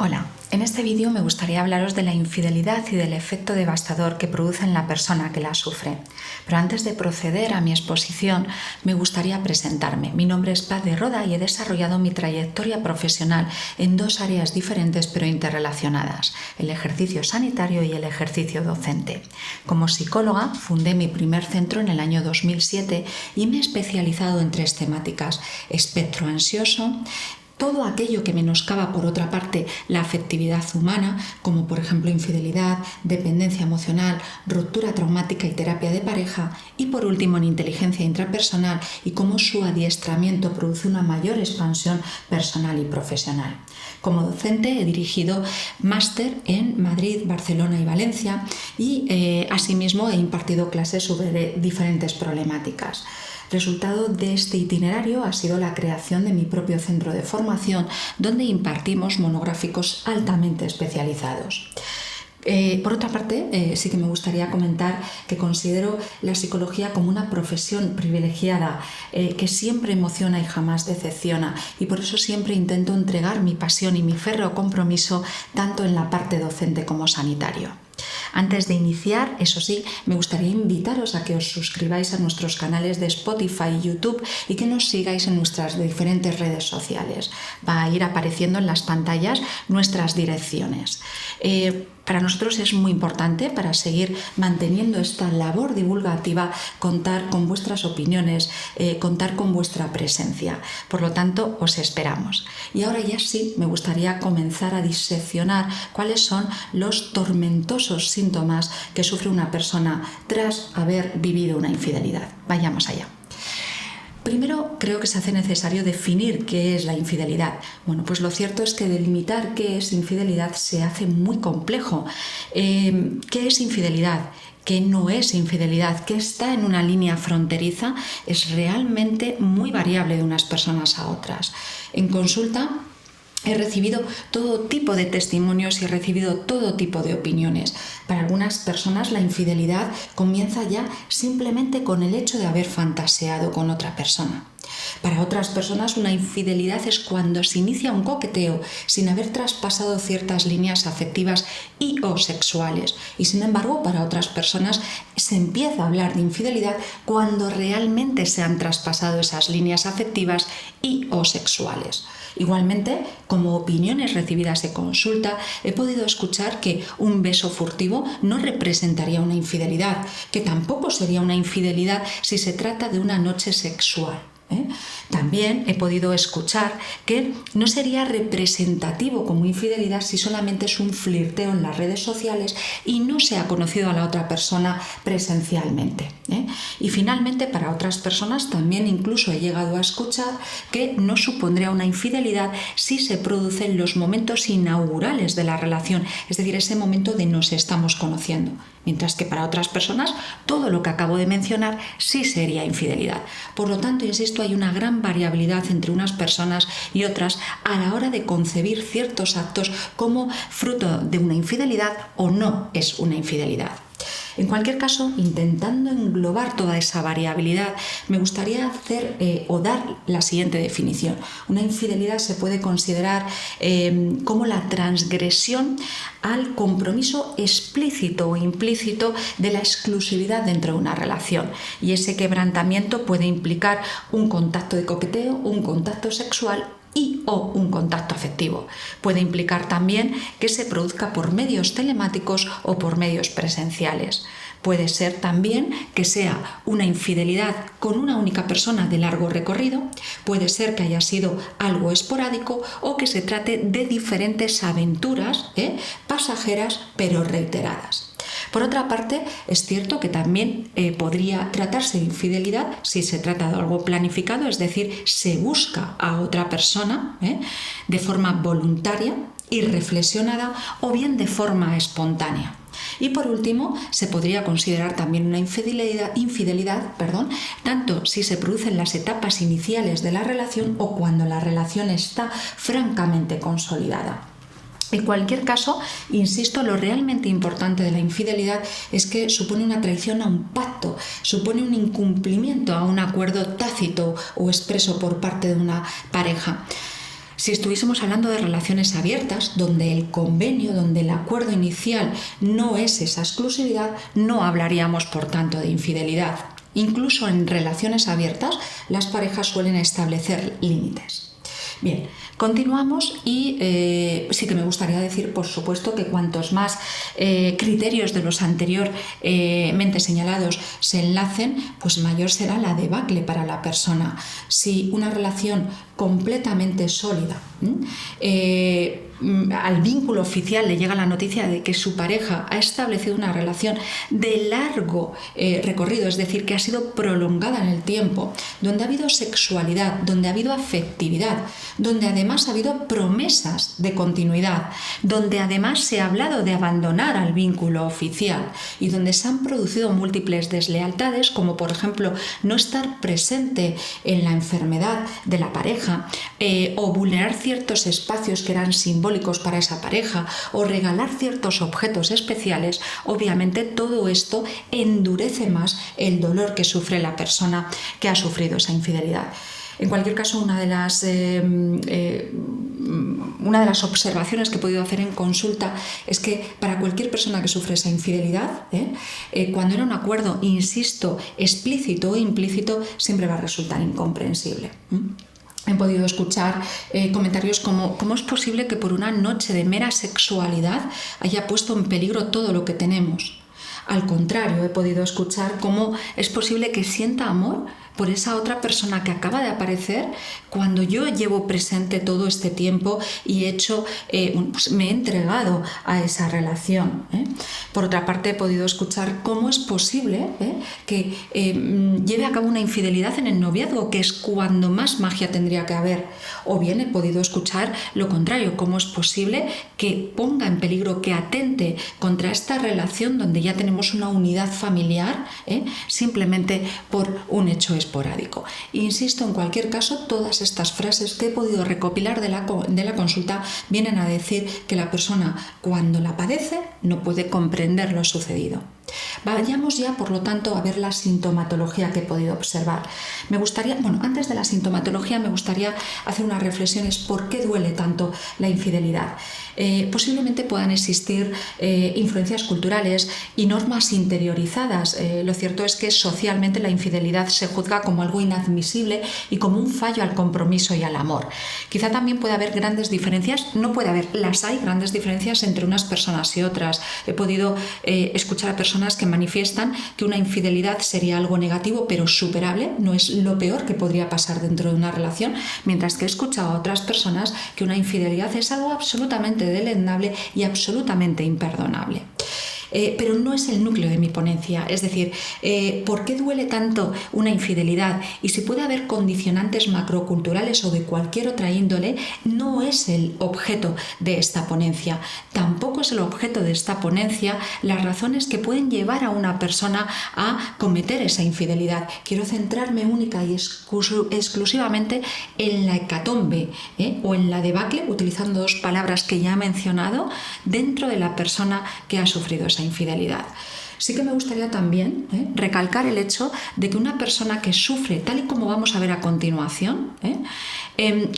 Hola, en este vídeo me gustaría hablaros de la infidelidad y del efecto devastador que produce en la persona que la sufre. Pero antes de proceder a mi exposición, me gustaría presentarme. Mi nombre es Paz de Roda y he desarrollado mi trayectoria profesional en dos áreas diferentes pero interrelacionadas, el ejercicio sanitario y el ejercicio docente. Como psicóloga, fundé mi primer centro en el año 2007 y me he especializado en tres temáticas: espectro ansioso, todo aquello que menoscaba, por otra parte, la afectividad humana, como por ejemplo infidelidad, dependencia emocional, ruptura traumática y terapia de pareja, y por último en inteligencia intrapersonal y cómo su adiestramiento produce una mayor expansión personal y profesional. Como docente he dirigido máster en Madrid, Barcelona y Valencia y asimismo he impartido clases sobre diferentes problemáticas. Resultado de este itinerario ha sido la creación de mi propio centro de formación, donde impartimos monográficos altamente especializados. Por otra parte, sí que me gustaría comentar que considero la psicología como una profesión privilegiada que siempre emociona y jamás decepciona, y por eso siempre intento entregar mi pasión y mi férreo compromiso tanto en la parte docente como sanitario. Antes de iniciar, eso sí, me gustaría invitaros a que os suscribáis a nuestros canales de Spotify y YouTube y que nos sigáis en nuestras diferentes redes sociales. Va a ir apareciendo en las pantallas nuestras direcciones. Para nosotros es muy importante, para seguir manteniendo esta labor divulgativa, contar con vuestras opiniones, contar con vuestra presencia. Por lo tanto, os esperamos. Y ahora ya sí, me gustaría comenzar a diseccionar cuáles son los tormentosos síntomas que sufre una persona tras haber vivido una infidelidad. Vayamos allá. Primero, creo que se hace necesario definir qué es la infidelidad. Bueno, pues lo cierto es que delimitar qué es infidelidad se hace muy complejo. ¿Qué es infidelidad? ¿Qué no es infidelidad? ¿Qué está en una línea fronteriza? Es realmente muy variable de unas personas a otras. En consulta he recibido todo tipo de testimonios y he recibido todo tipo de opiniones. Para algunas personas la infidelidad comienza ya simplemente con el hecho de haber fantaseado con otra persona. Para otras personas una infidelidad es cuando se inicia un coqueteo sin haber traspasado ciertas líneas afectivas y o sexuales. Y sin embargo, para otras personas se empieza a hablar de infidelidad cuando realmente se han traspasado esas líneas afectivas y o sexuales. Igualmente, como opiniones recibidas en consulta, he podido escuchar que un beso furtivo no representaría una infidelidad, que tampoco sería una infidelidad si se trata de una noche sexual. También he podido escuchar que no sería representativo como infidelidad si solamente es un flirteo en las redes sociales y no se ha conocido a la otra persona presencialmente. Y finalmente, para otras personas también incluso he llegado a escuchar que no supondría una infidelidad si se producen los momentos inaugurales de la relación, es decir, ese momento de nos estamos conociendo. Mientras que para otras personas todo lo que acabo de mencionar sí sería infidelidad. Por lo tanto, insisto, hay una gran variabilidad entre unas personas y otras a la hora de concebir ciertos actos como fruto de una infidelidad o no es una infidelidad. En cualquier caso, intentando englobar toda esa variabilidad, me gustaría hacer o dar la siguiente definición. Una infidelidad se puede considerar como la transgresión al compromiso explícito o implícito de la exclusividad dentro de una relación. Y ese quebrantamiento puede implicar un contacto de coqueteo, un contacto sexual y o un contacto afectivo. Puede implicar también que se produzca por medios telemáticos o por medios presenciales. Puede ser también que sea una infidelidad con una única persona de largo recorrido, puede ser que haya sido algo esporádico o que se trate de diferentes aventuras pasajeras pero reiteradas. Por otra parte, es cierto que también podría tratarse de infidelidad si se trata de algo planificado, es decir, se busca a otra persona de forma voluntaria y reflexionada o bien de forma espontánea. Y por último, se podría considerar también una infidelidad, tanto si se produce en las etapas iniciales de la relación o cuando la relación está francamente consolidada. En cualquier caso, insisto, lo realmente importante de la infidelidad es que supone una traición a un pacto, supone un incumplimiento a un acuerdo tácito o expreso por parte de una pareja. Si estuviésemos hablando de relaciones abiertas, donde el convenio, donde el acuerdo inicial no es esa exclusividad, no hablaríamos, por tanto, de infidelidad. Incluso en relaciones abiertas, las parejas suelen establecer límites. Bien, continuamos y sí que me gustaría decir, por supuesto, que cuantos más criterios de los anteriormente señalados se enlacen, pues mayor será la debacle para la persona. Si una relación completamente sólida, al vínculo oficial le llega la noticia de que su pareja ha establecido una relación de largo recorrido, es decir, que ha sido prolongada en el tiempo, donde ha habido sexualidad, donde ha habido afectividad, donde además ha habido promesas de continuidad, donde además se ha hablado de abandonar al vínculo oficial y donde se han producido múltiples deslealtades, como por ejemplo no estar presente en la enfermedad de la pareja o vulnerar ciertos espacios que eran simbólicos para esa pareja o regalar ciertos objetos especiales. Obviamente todo esto endurece más el dolor que sufre la persona que ha sufrido esa infidelidad. En cualquier caso, una de las observaciones que he podido hacer en consulta es que para cualquier persona que sufre esa infidelidad, cuando era un acuerdo, insisto, explícito o implícito, siempre va a resultar incomprensible. He podido escuchar comentarios como ¿cómo es posible que por una noche de mera sexualidad haya puesto en peligro todo lo que tenemos? Al contrario, he podido escuchar cómo es posible que sienta amor por esa otra persona que acaba de aparecer cuando yo llevo presente todo este tiempo y me he entregado a esa relación. Por otra parte, he podido escuchar cómo es posible que lleve a cabo una infidelidad en el noviazgo, que es cuando más magia tendría que haber. O bien he podido escuchar lo contrario, cómo es posible que ponga en peligro, que atente contra esta relación donde ya tenemos una unidad familiar, simplemente por un hecho esporádico. Insisto, en cualquier caso, todas estas frases que he podido recopilar de la consulta vienen a decir que la persona, cuando la padece, no puede comprender lo sucedido. Vayamos ya, por lo tanto, a ver la sintomatología que he podido observar. Antes de la sintomatología me gustaría hacer unas reflexiones por qué duele tanto la infidelidad. Posiblemente puedan existir influencias culturales y normas interiorizadas. Lo cierto es que socialmente la infidelidad se juzga como algo inadmisible y como un fallo al compromiso y al amor. Quizá también puede haber grandes diferencias, hay grandes diferencias entre unas personas y otras. He podido escuchar a personas que manifiestan que una infidelidad sería algo negativo pero superable, no es lo peor que podría pasar dentro de una relación, mientras que he escuchado a otras personas que una infidelidad es algo absolutamente deleznable y absolutamente imperdonable. Pero no es el núcleo de mi ponencia, es decir, ¿por qué duele tanto una infidelidad? Y si puede haber condicionantes macroculturales o de cualquier otra índole, no es el objeto de esta ponencia. Tampoco es el objeto de esta ponencia las razones que pueden llevar a una persona a cometer esa infidelidad. Quiero centrarme única y exclusivamente en la hecatombe o en la debacle, utilizando dos palabras que ya he mencionado, dentro de la persona que ha sufrido esa infidelidad. Sí que me gustaría también recalcar el hecho de que una persona que sufre, tal y como vamos a ver a continuación,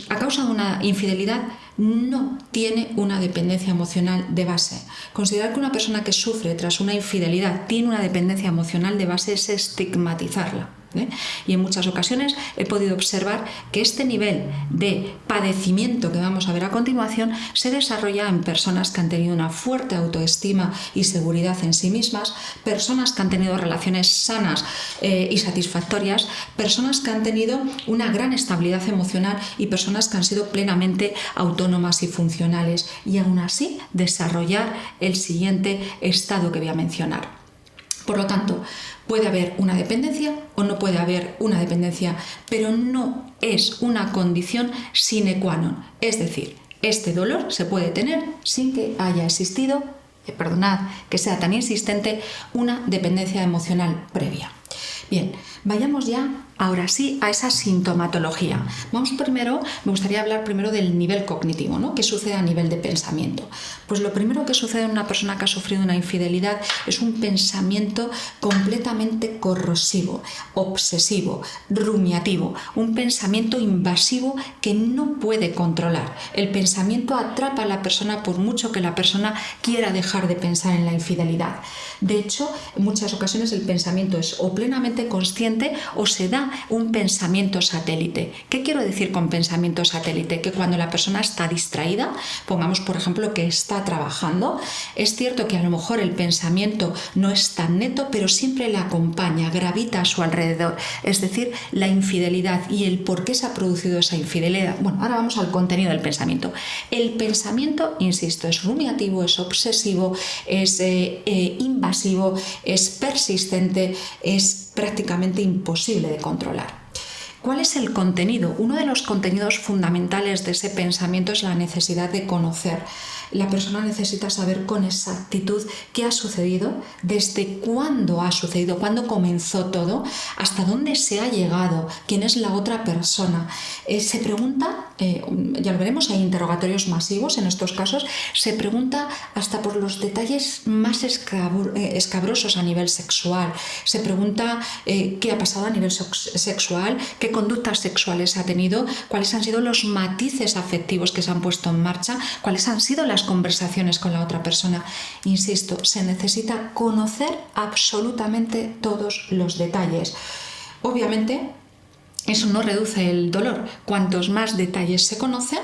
a causa de una infidelidad, no tiene una dependencia emocional de base. Considerar que una persona que sufre tras una infidelidad tiene una dependencia emocional de base es estigmatizarla. Y en muchas ocasiones he podido observar que este nivel de padecimiento que vamos a ver a continuación se desarrolla en personas que han tenido una fuerte autoestima y seguridad en sí mismas, personas que han tenido relaciones sanas y satisfactorias, personas que han tenido una gran estabilidad emocional y personas que han sido plenamente autónomas y funcionales, y aún así desarrollar el siguiente estado que voy a mencionar. Por lo tanto, puede haber una dependencia o no puede haber una dependencia, pero no es una condición sine qua non. Es decir, este dolor se puede tener sin que haya existido, perdonad que sea tan insistente, una dependencia emocional previa. Bien, vayamos ya Ahora sí, a esa sintomatología. Me gustaría hablar primero del nivel cognitivo, ¿no? ¿Qué sucede a nivel de pensamiento? Pues lo primero que sucede en una persona que ha sufrido una infidelidad es un pensamiento completamente corrosivo, obsesivo, rumiativo, un pensamiento invasivo que no puede controlar. El pensamiento atrapa a la persona por mucho que la persona quiera dejar de pensar en la infidelidad. De hecho, en muchas ocasiones el pensamiento es o plenamente consciente o se da un pensamiento satélite. ¿Qué quiero decir con pensamiento satélite? Que cuando la persona está distraída, pongamos por ejemplo que está trabajando, es cierto que a lo mejor el pensamiento no es tan neto, pero siempre le acompaña, gravita a su alrededor. Es decir, la infidelidad y el por qué se ha producido esa infidelidad. Bueno, ahora vamos al contenido del pensamiento. El pensamiento, insisto, es rumiativo, es obsesivo, es invasivo, es persistente, es prácticamente imposible de controlar. ¿Cuál es el contenido? Uno de los contenidos fundamentales de ese pensamiento es la necesidad de conocer. La persona necesita saber con exactitud qué ha sucedido, desde cuándo ha sucedido, cuándo comenzó todo, hasta dónde se ha llegado, quién es la otra persona. Se pregunta, ya lo veremos, hay interrogatorios masivos en estos casos, se pregunta hasta por los detalles más escabrosos a nivel sexual. Se pregunta qué ha pasado a nivel sexual, qué conductas sexuales ha tenido, cuáles han sido los matices afectivos que se han puesto en marcha, cuáles han sido las conversaciones con la otra persona. Insisto, se necesita conocer absolutamente todos los detalles. Obviamente, eso no reduce el dolor. Cuantos más detalles se conocen,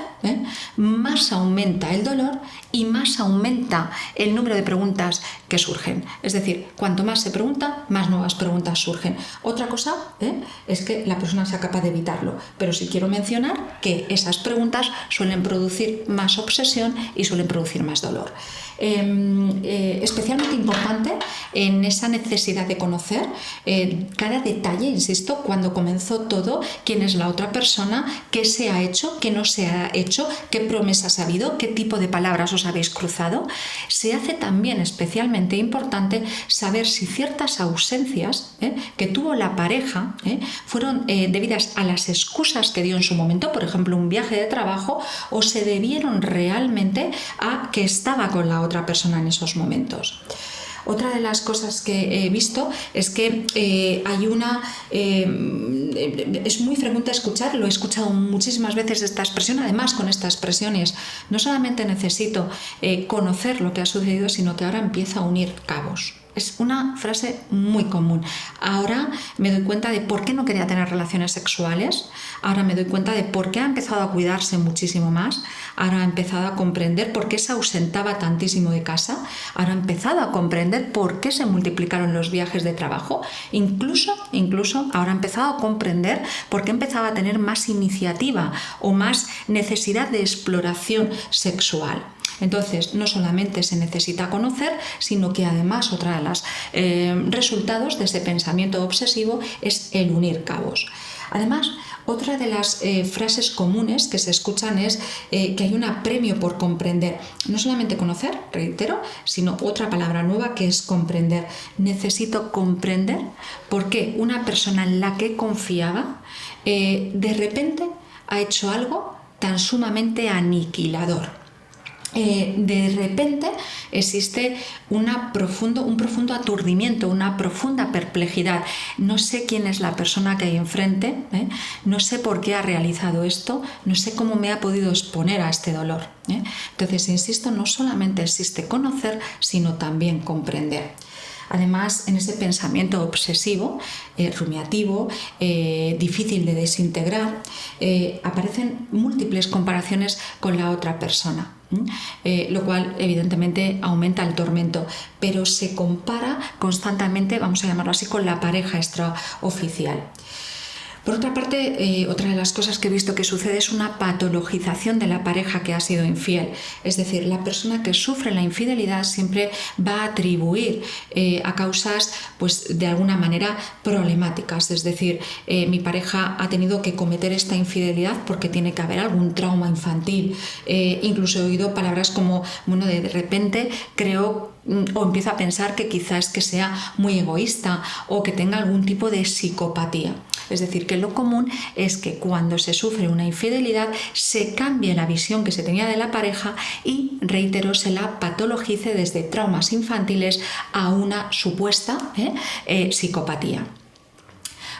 más aumenta el dolor y más aumenta el número de preguntas que surgen. Es decir, cuanto más se pregunta, más nuevas preguntas surgen. Otra cosa es que la persona sea capaz de evitarlo. Pero sí quiero mencionar que esas preguntas suelen producir más obsesión y suelen producir más dolor. Especialmente importante en esa necesidad de conocer cada detalle, insisto, cuando comenzó todo, quién es la otra persona, qué se ha hecho, qué no se ha hecho, qué promesas ha habido, qué tipo de palabras os habéis cruzado. Se hace también especialmente importante saber si ciertas ausencias que tuvo la pareja fueron debidas a las excusas que dio en su momento, por ejemplo un viaje de trabajo, o se debieron realmente a que estaba con la otra persona en esos momentos. Otra de las cosas que he visto es que es muy frecuente escuchar, lo he escuchado muchísimas veces esta expresión, además con estas expresiones, no solamente necesito conocer lo que ha sucedido, sino que ahora empiezo a unir cabos. Es una frase muy común. Ahora me doy cuenta de por qué no quería tener relaciones sexuales. Ahora me doy cuenta de por qué ha empezado a cuidarse muchísimo más. Ahora ha empezado a comprender por qué se ausentaba tantísimo de casa. Ahora ha empezado a comprender por qué se multiplicaron los viajes de trabajo. Incluso ahora ha empezado a comprender por qué empezaba a tener más iniciativa o más necesidad de exploración sexual. Entonces, no solamente se necesita conocer, sino que además otra de los resultados de ese pensamiento obsesivo es el unir cabos. Además, otra de las frases comunes que se escuchan es que hay un apremio por comprender. No solamente conocer, reitero, sino otra palabra nueva que es comprender. Necesito comprender por qué una persona en la que confiaba de repente ha hecho algo tan sumamente aniquilador. De repente existe un profundo aturdimiento, una profunda perplejidad. No sé quién es la persona que hay enfrente, no sé por qué ha realizado esto, no sé cómo me ha podido exponer a este dolor. Entonces, insisto, no solamente existe conocer, sino también comprender. Además, en ese pensamiento obsesivo, rumiativo, difícil de desintegrar, aparecen múltiples comparaciones con la otra persona. Lo cual evidentemente aumenta el tormento, pero se compara constantemente, vamos a llamarlo así, con la pareja extraoficial. Por otra parte, otra de las cosas que he visto que sucede es una patologización de la pareja que ha sido infiel. Es decir, la persona que sufre la infidelidad siempre va a atribuir a causas, pues, de alguna manera problemáticas. Es decir, mi pareja ha tenido que cometer esta infidelidad porque tiene que haber algún trauma infantil. Incluso he oído palabras como, bueno, de repente creo o empiezo a pensar que quizás que sea muy egoísta o que tenga algún tipo de psicopatía. Es decir, que lo común es que cuando se sufre una infidelidad se cambie la visión que se tenía de la pareja y, reitero, se la patologice desde traumas infantiles a una supuesta psicopatía.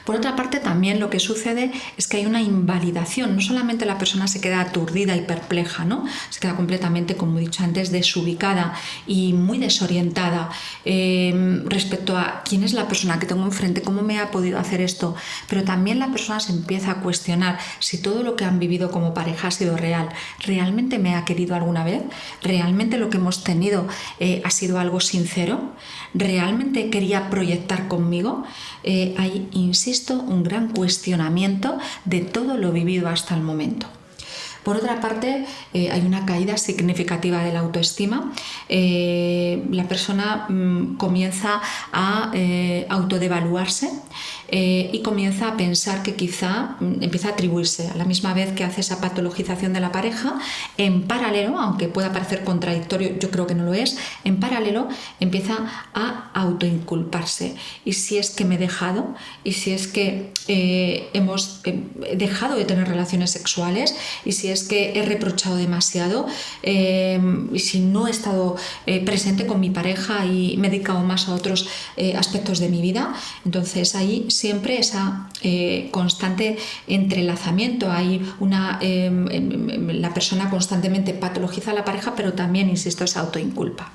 Por otra parte, también lo que sucede es que hay una invalidación. No solamente la persona se queda aturdida y perpleja, ¿no? Se queda completamente, como he dicho antes, desubicada y muy desorientada respecto a quién es la persona que tengo enfrente, cómo me ha podido hacer esto. Pero también la persona se empieza a cuestionar si todo lo que han vivido como pareja ha sido real. ¿Realmente me ha querido alguna vez? ¿Realmente lo que hemos tenido ha sido algo sincero? ¿Realmente quería proyectar conmigo? Hay, insisto, un gran cuestionamiento de todo lo vivido hasta el momento. Por otra parte, hay una caída significativa de la autoestima. La persona comienza a autodevaluarse y comienza a pensar que quizá empieza a atribuirse a la misma vez que hace esa patologización de la pareja. En paralelo, aunque pueda parecer contradictorio, yo creo que no lo es, en paralelo empieza a autoinculparse. Y si es que me he dejado, y si es que hemos dejado de tener relaciones sexuales, y si es que he reprochado demasiado, y si no he estado presente con mi pareja y me he dedicado más a otros aspectos de mi vida, entonces ahí siempre esa constante entrelazamiento. Hay la persona constantemente patologiza a la pareja, pero también, insisto, se autoinculpa.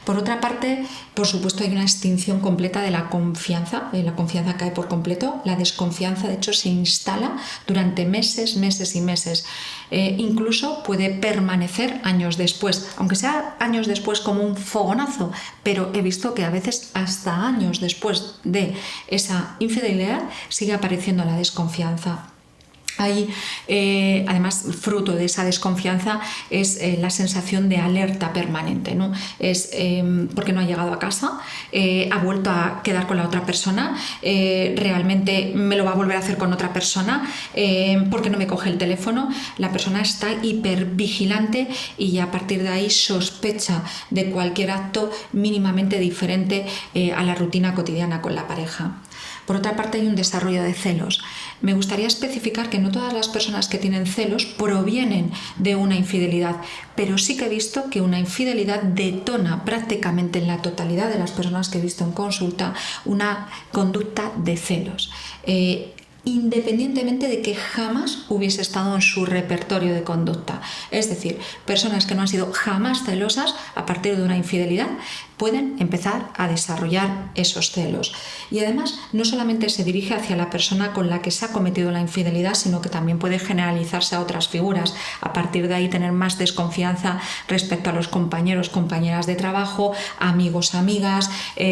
Por otra parte, por supuesto, hay una extinción completa de la confianza cae por completo, la desconfianza de hecho se instala durante meses y meses, incluso puede permanecer años después, aunque sea años después como un fogonazo, pero he visto que a veces hasta años después de esa infidelidad sigue apareciendo la desconfianza. Hay, además, fruto de esa desconfianza es la sensación de alerta permanente, ¿no? Es porque no ha llegado a casa, ha vuelto a quedar con la otra persona, realmente me lo va a volver a hacer con otra persona, porque no me coge el teléfono. La persona está hipervigilante y a partir de ahí sospecha de cualquier acto mínimamente diferente a la rutina cotidiana con la pareja. Por otra parte, hay un desarrollo de celos. Me gustaría especificar que no todas las personas que tienen celos provienen de una infidelidad, pero sí que he visto que una infidelidad detona prácticamente en la totalidad de las personas que he visto en consulta una conducta de celos. Independientemente de que jamás hubiese estado en su repertorio de conducta. Es decir, personas que no han sido jamás celosas a partir de una infidelidad pueden empezar a desarrollar esos celos. Y además no solamente se dirige hacia la persona con la que se ha cometido la infidelidad, sino que también puede generalizarse a otras figuras. A partir de ahí tener más desconfianza respecto a los compañeros, compañeras de trabajo, amigos, amigas,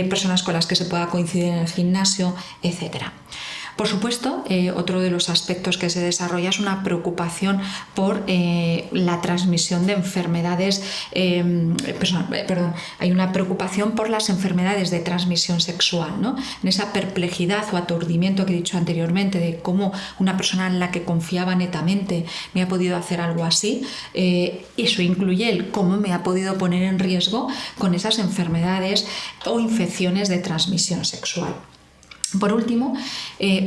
personas con las que se pueda coincidir en el gimnasio, etc. Por supuesto, otro de los aspectos que se desarrolla es una preocupación por la transmisión de enfermedades, hay una preocupación por las enfermedades de transmisión sexual, ¿no? En esa perplejidad o aturdimiento que he dicho anteriormente de cómo una persona en la que confiaba netamente me ha podido hacer algo así, eso incluye el cómo me ha podido poner en riesgo con esas enfermedades o infecciones de transmisión sexual. Por último,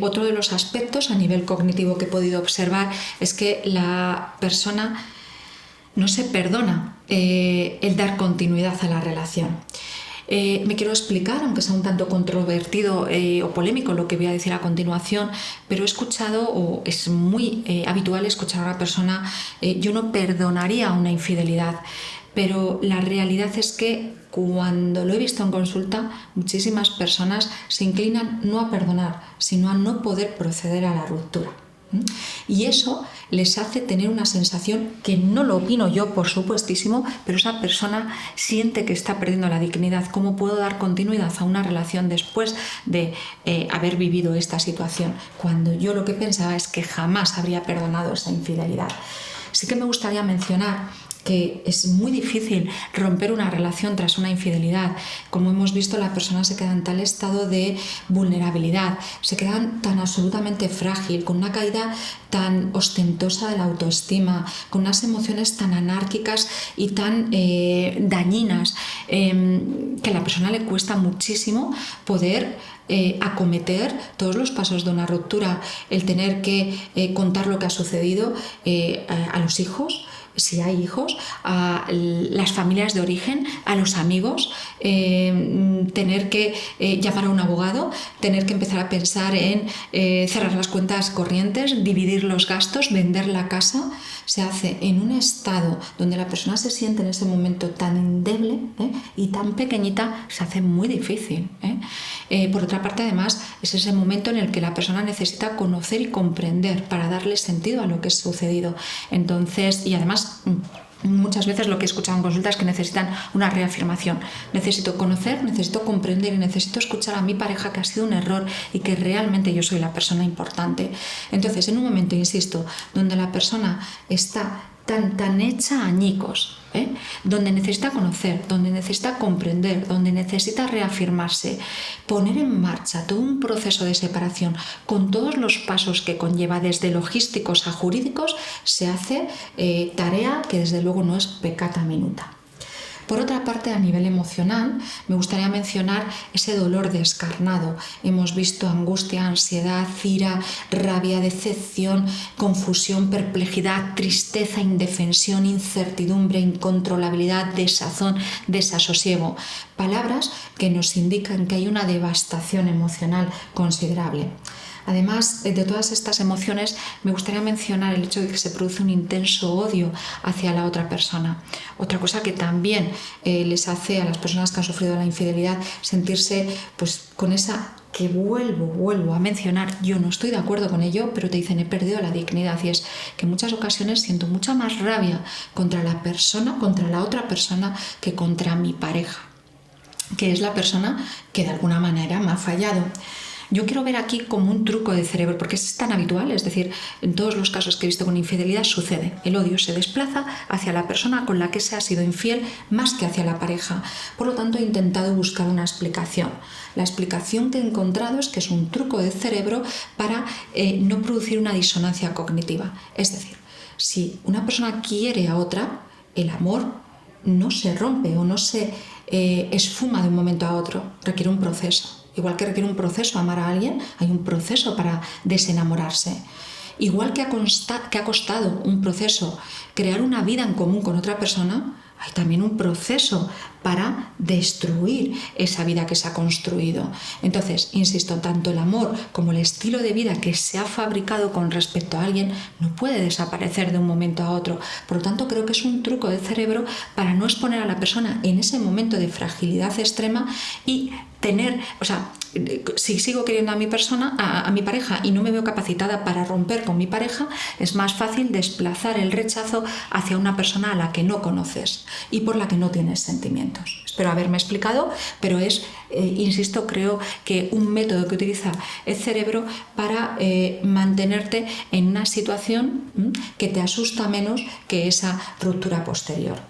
otro de los aspectos a nivel cognitivo que he podido observar es que la persona no se perdona el dar continuidad a la relación. Me quiero explicar, aunque sea un tanto controvertido o polémico lo que voy a decir a continuación, pero he escuchado, o es muy habitual escuchar a una persona, yo no perdonaría una infidelidad. Pero la realidad es que cuando lo he visto en consulta, muchísimas personas se inclinan no a perdonar, sino a no poder proceder a la ruptura. Y eso les hace tener una sensación que no lo opino yo, por supuestísimo, pero esa persona siente que está perdiendo la dignidad. ¿Cómo puedo dar continuidad a una relación después de haber vivido esta situación? Cuando yo lo que pensaba es que jamás habría perdonado esa infidelidad. Sí que me gustaría mencionar que es muy difícil romper una relación tras una infidelidad. Como hemos visto, la persona se queda en tal estado de vulnerabilidad, se queda tan absolutamente frágil, con una caída tan ostentosa de la autoestima, con unas emociones tan anárquicas y tan dañinas, que a la persona le cuesta muchísimo poder acometer todos los pasos de una ruptura, el tener que contar lo que ha sucedido a los hijos, si hay hijos, a las familias de origen, a los amigos, tener que llamar a un abogado, tener que empezar a pensar en cerrar las cuentas corrientes, dividir los gastos, vender la casa. Se hace en un estado donde la persona se siente en ese momento tan endeble y tan pequeñita, se hace muy difícil. Por otra parte, además, es ese momento en el que la persona necesita conocer y comprender para darle sentido a lo que ha sucedido. Entonces, y además, muchas veces lo que he escuchado en consultas es que necesitan una reafirmación. Necesito conocer, necesito comprender y necesito escuchar a mi pareja que ha sido un error y que realmente yo soy la persona importante. Entonces, en un momento, insisto, donde la persona está tan hecha añicos, donde necesita conocer, donde necesita comprender, donde necesita reafirmarse, poner en marcha todo un proceso de separación con todos los pasos que conlleva, desde logísticos a jurídicos, se hace tarea que desde luego no es peccata minuta. Por otra parte, a nivel emocional, me gustaría mencionar ese dolor descarnado. Hemos visto angustia, ansiedad, ira, rabia, decepción, confusión, perplejidad, tristeza, indefensión, incertidumbre, incontrolabilidad, desazón, desasosiego. Palabras que nos indican que hay una devastación emocional considerable. Además de todas estas emociones, me gustaría mencionar el hecho de que se produce un intenso odio hacia la otra persona. Otra cosa que también les hace a las personas que han sufrido la infidelidad sentirse pues con esa que vuelvo a mencionar, yo no estoy de acuerdo con ello, pero te dicen he perdido la dignidad, y es que en muchas ocasiones siento mucha más rabia contra la persona, contra la otra persona, que contra mi pareja, que es la persona que de alguna manera me ha fallado. Yo quiero ver aquí como un truco de cerebro, porque es tan habitual, es decir, en todos los casos que he visto con infidelidad sucede. El odio se desplaza hacia la persona con la que se ha sido infiel más que hacia la pareja. Por lo tanto, he intentado buscar una explicación. La explicación que he encontrado es que es un truco de cerebro para no producir una disonancia cognitiva. Es decir, si una persona quiere a otra, el amor no se rompe o no se esfuma de un momento a otro, requiere un proceso. Igual que requiere un proceso amar a alguien, hay un proceso para desenamorarse. Igual que ha costado un proceso crear una vida en común con otra persona, hay también un proceso para destruir esa vida que se ha construido. Entonces, insisto, tanto el amor como el estilo de vida que se ha fabricado con respecto a alguien no puede desaparecer de un momento a otro. Por lo tanto, creo que es un truco de cerebro para no exponer a la persona en ese momento de fragilidad extrema y tener, si sigo queriendo a mi persona, a mi pareja, y no me veo capacitada para romper con mi pareja, es más fácil desplazar el rechazo hacia una persona a la que no conoces y por la que no tienes sentimientos. Espero haberme explicado, pero es, insisto, creo que un método que utiliza el cerebro para mantenerte en una situación que te asusta menos que esa ruptura posterior.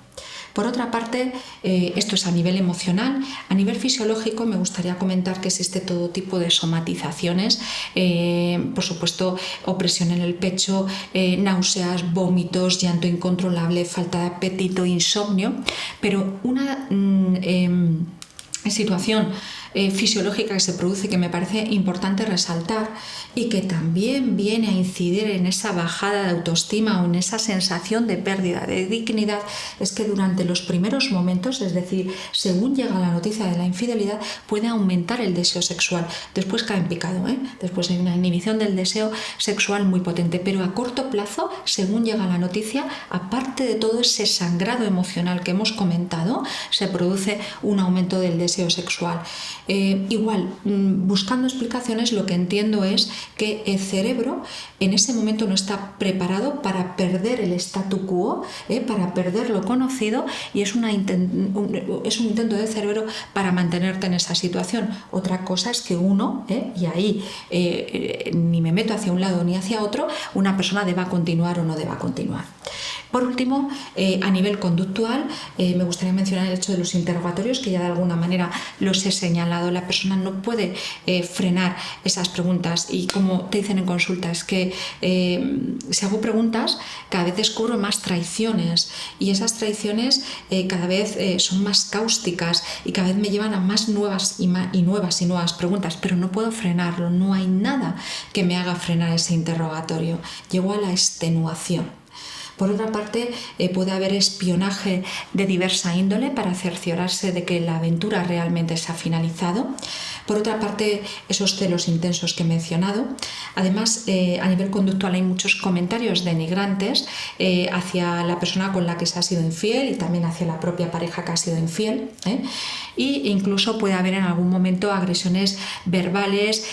Por otra parte, esto es a nivel emocional. A nivel fisiológico me gustaría comentar que existe todo tipo de somatizaciones, por supuesto opresión en el pecho, náuseas, vómitos, llanto incontrolable, falta de apetito, insomnio, pero una situación fisiológica que se produce, que me parece importante resaltar y que también viene a incidir en esa bajada de autoestima o en esa sensación de pérdida de dignidad, es que durante los primeros momentos, es decir, según llega la noticia de la infidelidad, puede aumentar el deseo sexual. Después cae en picado, después hay una inhibición del deseo sexual muy potente, pero a corto plazo, según llega la noticia, aparte de todo ese sangrado emocional que hemos comentado, se produce un aumento del deseo sexual. Buscando explicaciones, lo que entiendo es que el cerebro en ese momento no está preparado para perder el statu quo, para perder lo conocido, y es un intento del cerebro para mantenerte en esa situación. Otra cosa es que uno, y ahí ni me meto hacia un lado ni hacia otro, una persona deba continuar o no deba continuar. Por último, a nivel conductual, me gustaría mencionar el hecho de los interrogatorios, que ya de alguna manera los he señalado. La persona no puede frenar esas preguntas y, como te dicen en consulta, es que si hago preguntas cada vez descubro más traiciones y esas traiciones cada vez son más cáusticas y cada vez me llevan a más nuevas y nuevas preguntas, pero no puedo frenarlo, no hay nada que me haga frenar ese interrogatorio. Llego a la extenuación. Por otra parte, puede haber espionaje de diversa índole para cerciorarse de que la aventura realmente se ha finalizado. Por otra parte, esos celos intensos que he mencionado. Además, a nivel conductual hay muchos comentarios denigrantes hacia la persona con la que se ha sido infiel y también hacia la propia pareja que ha sido infiel. Y incluso puede haber en algún momento agresiones verbales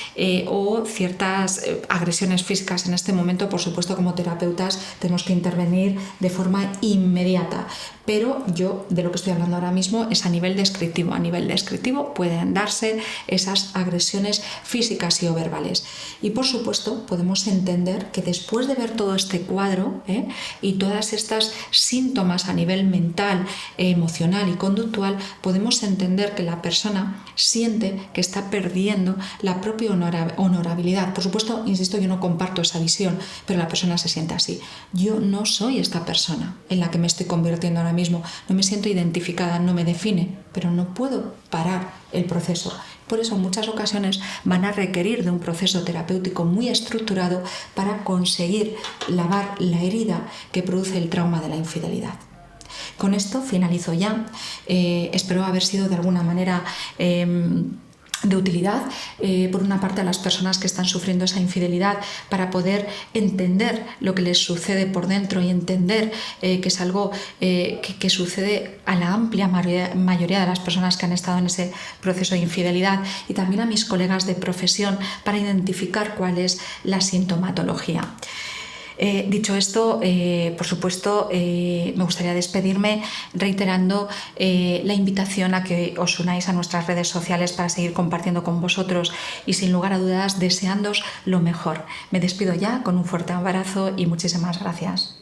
o ciertas agresiones físicas. En este momento, por supuesto, como terapeutas tenemos que intervenir de forma inmediata, pero yo de lo que estoy hablando ahora mismo es a nivel descriptivo. A nivel descriptivo pueden darse esas agresiones físicas y o verbales. Y por supuesto podemos entender que después de ver todo este cuadro y todas estas síntomas a nivel mental, emocional y conductual, podemos entender que la persona siente que está perdiendo la propia honorabilidad. Por supuesto, insisto, yo no comparto esa visión, pero la persona se siente así. Yo no soy esta persona en la que me estoy convirtiendo ahora mismo, no me siento identificada, no me define, pero no puedo parar el proceso. Por eso en muchas ocasiones van a requerir de un proceso terapéutico muy estructurado para conseguir lavar la herida que produce el trauma de la infidelidad. Con esto finalizo ya. Espero haber sido de alguna manera de utilidad, por una parte, a las personas que están sufriendo esa infidelidad, para poder entender lo que les sucede por dentro y entender que es algo que sucede a la amplia mayoría de las personas que han estado en ese proceso de infidelidad, y también a mis colegas de profesión para identificar cuál es la sintomatología. Dicho esto, por supuesto, me gustaría despedirme reiterando la invitación a que os unáis a nuestras redes sociales para seguir compartiendo con vosotros y, sin lugar a dudas, deseándoos lo mejor. Me despido ya con un fuerte abrazo y muchísimas gracias.